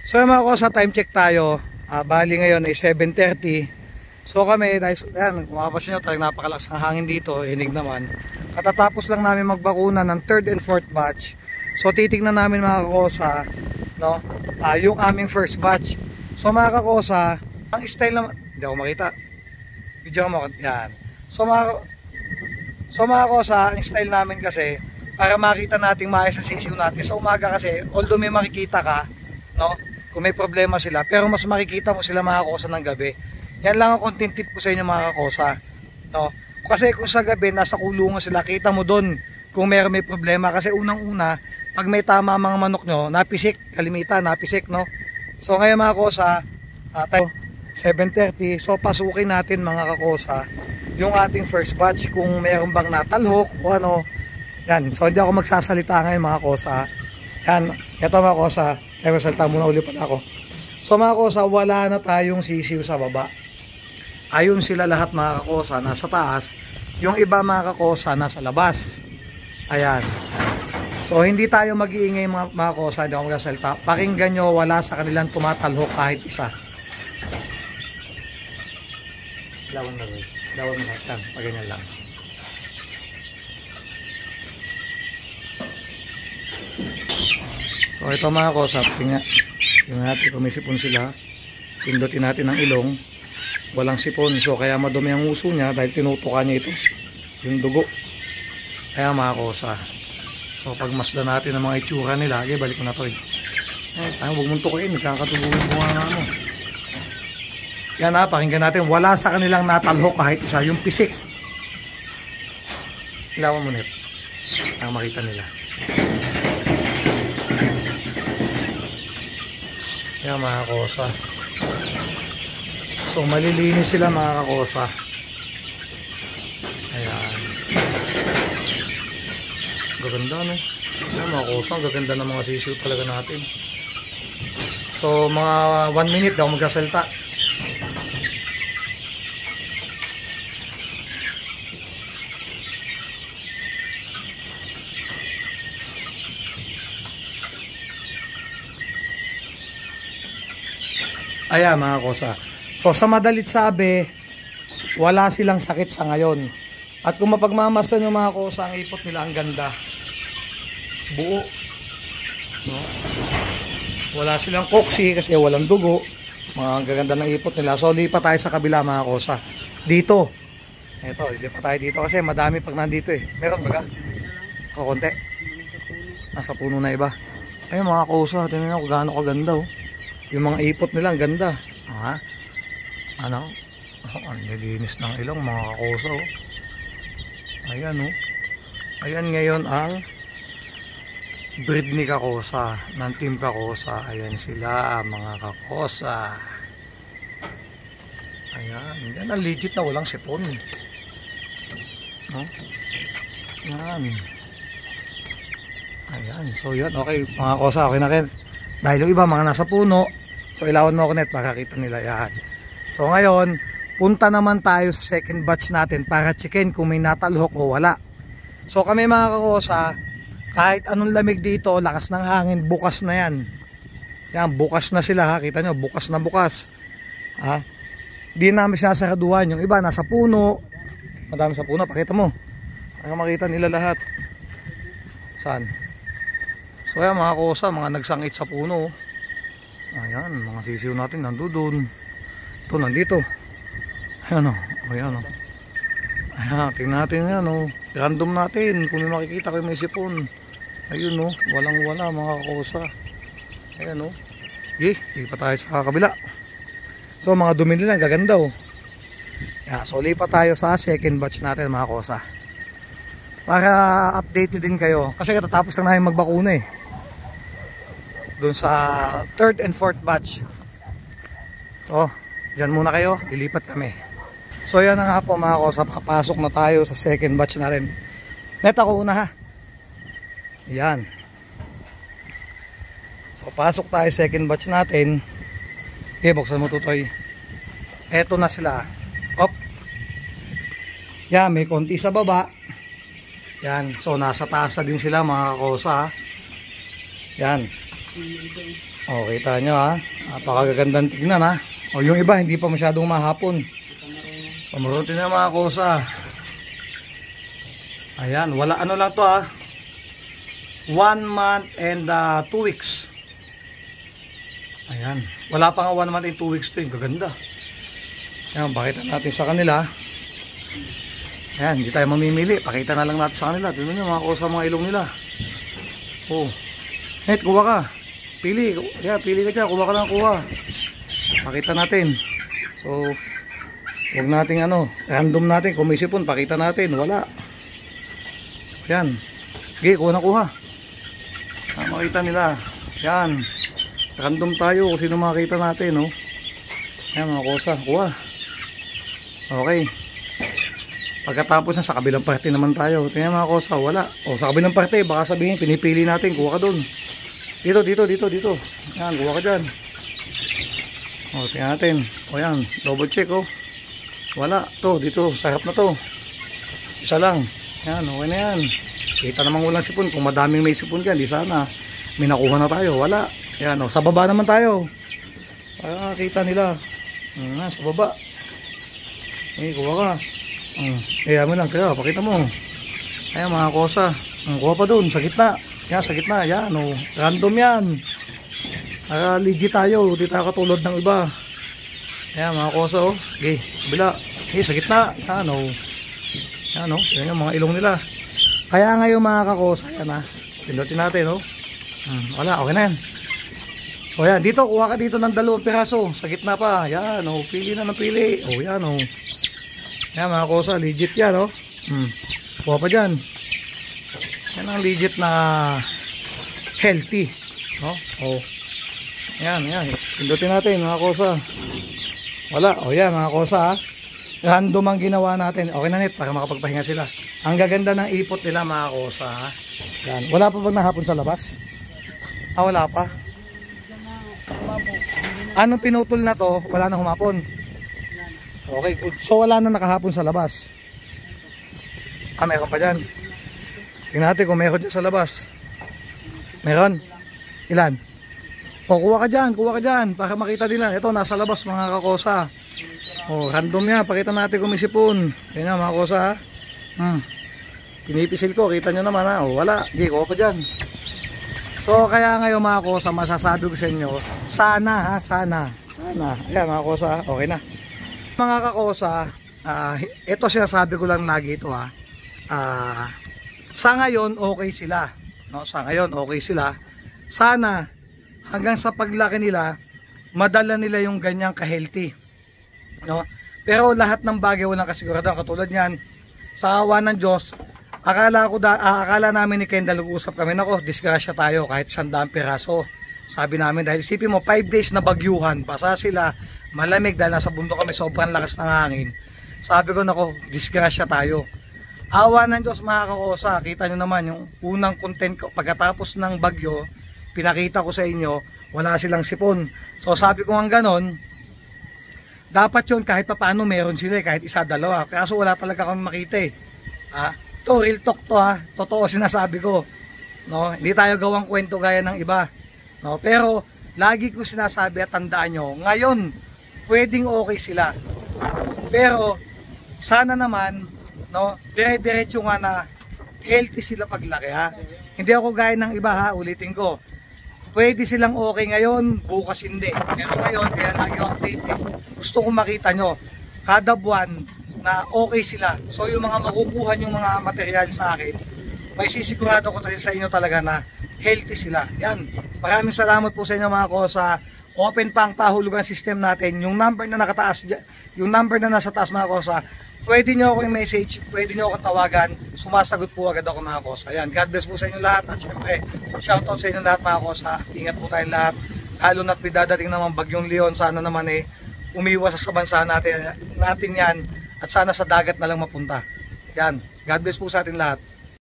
So yung mga kosa, time check tayo. Bali ngayon ay 7:30. So kami, yan, mapapansin nyo talagang napakalakas ng hangin dito, hinig naman. Katatapos lang namin magbakuna ng 3rd and 4th batch. So titignan namin mga kakosa, no, yung aming first batch. So mga kakosa, ang style naman, hindi ako makita. Video mo, yan. So mga kakosa, ang style namin kasi, para makita natin maayos sa sisiw natin. Sa umaga kasi, although may makikita ka, no, kung may problema sila, pero mas makikita mo sila mga kakosa ng gabi. Yan lang ang content tip ko sa inyo mga kakosa, no. Kasi kung sa gabi nasa kulungan sila, kita mo doon kung may problema. Kasi unang-una, pag may tama mga manok nyo, napisik, kalimitan, napisik, no. So ngayon mga kakosa, tayo 7:30, so pasukin natin mga kakosa yung ating first batch kung mayroon bang natalhok o ano. Yan, so hindi ako magsasalita ngayon mga kakosa. Yan, eto mga kakosa, salta muna ulit pala ako. So mga kakosa, wala na tayong sisiw sa baba. Ayun sila lahat mga kakosa, nasa taas. Yung iba mga kakosa, nasa labas. Ayan. So hindi tayo mag-iingay mga kakosa, hindi ako magsasalita. Pakinggan nyo, wala sa kanilang tumatalhok kahit isa. Lawan na rin. Lawan na lang. Paganyan lang. So ito mga kakosa, tingnan natin kung may sipon sila. Pindutin natin ang ilong. Walang sipon, so kaya madumi ang uso niya dahil tinutukan niya ito, yung dugo. Kaya mga kakosa, so pagmasdan natin ang mga itsura nila, balik ko na to. Huwag mong tukuin, nagkakatulungin mo nga mo. Yan ha, pakinggan natin, wala sa kanilang natalhok kahit isa, yung pisik. Ilawan mo net ang makita nila. Yan mga kakosa. So malilinis sila mga kakosa. Ayan. Gaganda no. Ayan mga kakosa, ang gaganda ng mga sisiw talaga natin. So mga 1 minute daw magkasalta. Ayan mga kakosa. So sa madalit sabi, wala silang sakit sa ngayon. At kung mapagmamasan yung mga kakosa, ang ipot nila ang ganda. Buo. No? Wala silang koksi kasi walang dugo. Mga gaganda ng ipot nila. So lipat tayo sa kabila mga kakosa. Dito. Ito, lipat tayo dito kasi madami pag nandito eh. Meron ba ka? Kakunti. Nasa puno na iba. Ayun mga kakosa, tingnan nyo kung gaano kaganda oh. Yung mga ipot nila ang ganda. Ha? Ano? Ang nilinis ng ilong mga kakosa oh. Ayan oh. Ayan ngayon ang breed ni kakosa, ng team kakosa. Ayan sila mga kakosa. Ayan. Yan ang legit na walang sipon. No? Ayan. Ayan. So yan. Okay mga kakosa. Okay na rin. Dahil yung iba mga nasa puno. So ilawan mo ako net para kita nila yan. So ngayon, punta naman tayo sa second batch natin para checkin kung may natalhok o wala. So kami mga kakosa, kahit anong lamig dito, lakas ng hangin, bukas na yan. Yan, bukas na sila ha. Kita nyo, bukas na bukas. Ha? Di namin sinasaraduhan. Yung iba nasa puno. Madami sa puno, pakita mo. Para makita nila lahat. Saan? So yan mga kakosa, mga nagsangit sa puno. Ayan, mga sisiw natin nandoon. Ito nandito. Ayan o. Ayan o. Ayan, tingnan natin yan o. Random natin kung may makikita kayo may sipon. Ayun o. Walang wala mga kakosa. Ayan o. Okay, lipat tayo sa kabila. So mga dumi nila gaganda o. Yeah, so lipat tayo sa second batch natin mga kakosa. Para update din kayo. Kasi katatapos lang namin magbakuna eh. Doon sa 3rd and 4th batch. So, dyan muna kayo, lilipat kami. So yan na nga po mga kakosa, papasok na tayo sa second batch na rin. Net ako una ha. Yan. So pasok tayo second batch natin. Okay, buksan mo tutoy. Eto na sila. Op. Yan, may konti sa baba. Yan, so nasa taas din sila mga kakosa ha. Yan. O, kita nyo ha. Napakagandang tignan ha. O, yung iba hindi pa masyadong mahapon. Pamaruti na mga kosa. Ayan, wala ano lang to ha. 1 month and 2 weeks. Ayan, wala pa nga 1 month and 2 weeks to. Yung gaganda. Ayan, pakita natin sa kanila. Ayan, hindi tayo mamimili. Pakita na lang natin sa kanila. Tignan nyo mga kosa, mga ilong nila. Oh, net, kuha ka. Pili, yeah, pili ka dyan, kuha ka lang, kuha. Pakita natin. So, huwag natin random natin, kung may sipon, pakita natin, wala. So, yan. Okay, kuha na kuha. Makita nila. Yan. Random tayo kung sino makita natin, no. Yan mga kosa, kuha. Okay. Pagkatapos na sa kabilang parte naman tayo. Tingnan mga kosa, wala. O, sa kabilang parte, baka sabihin, pinipili natin, kuha ka dun. Dito. Yan, kuha ka dyan. O, tingnan natin. O yan, double check o. Wala. To, dito, sarap na to. Isa lang. Yan, okay na yan. Kita namang walang sipon. Kung madaming may sipon dyan, di sana. May nakuha na tayo. Wala. Yan, o, sa baba naman tayo. Para makita nila. Sa baba. Kuha ka. Kaya mo lang, kaya pakita mo. Ayan mga kosa. Kuha pa dun, sa gitna. Yan, sa gitna, yan, random yan. Legit tayo, di tayo katulad ng iba. Ayan mga kosa, okay, kabila. Sa gitna, yan, yan, yan yung mga ilong nila. Kaya ngayon mga kakosa, yan pindutin natin, wala, okay na yan. So yan, dito, kuha ka dito ng 2 piraso. Sa gitna pa, yan, pili na ng pili. Yan, yan mga kosa, legit yan, kuha pa dyan. Yan ang legit na healthy. Yan. Pindutin natin mga kosa. Wala. Yan mga kosa. Random ang ginawa natin. Okay na net para makapagpahinga sila. Ang gaganda ng ipot nila mga kosa. Yan. Wala pa bang nahapon sa labas? Wala pa. Anong pinutol na to? Wala na humapon. Okay, good. So wala na nakahapon sa labas. Meron pa dyan. Tingnan natin kung meron dyan sa labas. Meron? Ilan? Kuha ka dyan para makita nila. Ito, nasa labas mga kakosa. Random yan. Pakita natin kung may sipon. Tingnan mga kakosa. Pinipisil ko. Kita nyo naman wala. Hindi, kuha pa dyan. So, kaya ngayon mga kakosa, masasabi ko sa inyo, sana. Ayan mga kakosa, okay na. Mga kakosa, ito sinasabi ko lang lagi ito sa ngayon okay sila, sana hanggang sa paglaki nila madala nila yung ganyang ka-healthy, pero lahat ng bagay walang kasigurado. Katulad niyan, sa awa ng Diyos, akala namin ni Kendall, nag-uusap kami, disgrasya tayo kahit 100 piraso, sabi namin, dahil isipin mo 5 days na bagyuhan, basa sila, malamig dahil nasa bundok kami, sobrang lakas ng hangin. Sabi ko, disgrasya tayo. Awa ng Diyos mga kakosa, kita nyo naman yung unang content ko pagkatapos ng bagyo, pinakita ko sa inyo, wala silang sipon. So sabi ko nga ganon, dapat yun kahit pa paano meron sila, kahit isa, dalawa. Kaso wala talaga kami makita to real talk to totoo sinasabi ko. Hindi tayo gawang kwento gaya ng iba. Pero lagi ko sinasabi at tandaan nyo, ngayon pwedeng okay sila. Pero sana naman dire-diretso nga na healthy sila paglaki Hindi ako gaya ng iba ulitin ko. Pwede silang okay ngayon, bukas hindi. Pero ngayon, kaya lagi ako updated. Gusto kong makita nyo, kada buwan na okay sila. So yung mga makukuha yung mga material sa akin, may sisigurado ko sa inyo talaga na healthy sila. Yan. Maraming salamat po sa inyo mga kosa. Open pa ang pahulugan system natin. Yung number na nakataas, yung number na nasa taas mga kosa, pwede nyo ako i-message, pwede nyo ako tawagan, sumasagot po agad ako mga kosa. Ayan, God bless po sa inyo lahat at syempre, shoutout sa inyo lahat mga kosa. Ingat po tayong lahat. Lalo na't dadating naman bagyong Leon, sana naman umiwas sa bansa natin yan at sana sa dagat na lang mapunta. Yan, God bless po sa atin lahat.